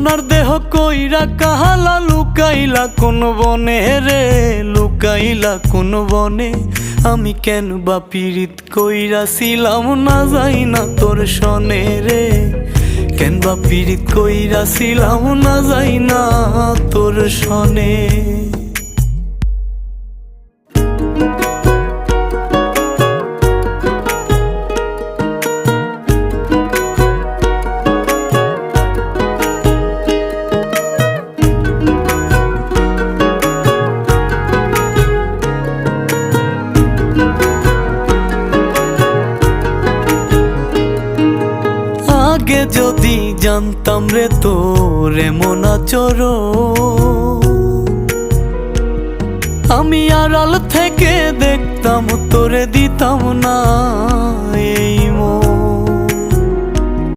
আপনার দেহ কইরা কাহালা লুকাইলা কোন বনে রে, লুকাইলা কোন বনে। আমি কেন বা পীড়িত কইরাছিলাম না যাই না তোর সনে রে, কেন বা পীড়িত কইরাছিলাম না যাই না তোর সনে। আগে যদি জানতাম রে তোর এমন আচরণ, আমি আড়াল থেকে দেখতাম তোরে দিতাম না এই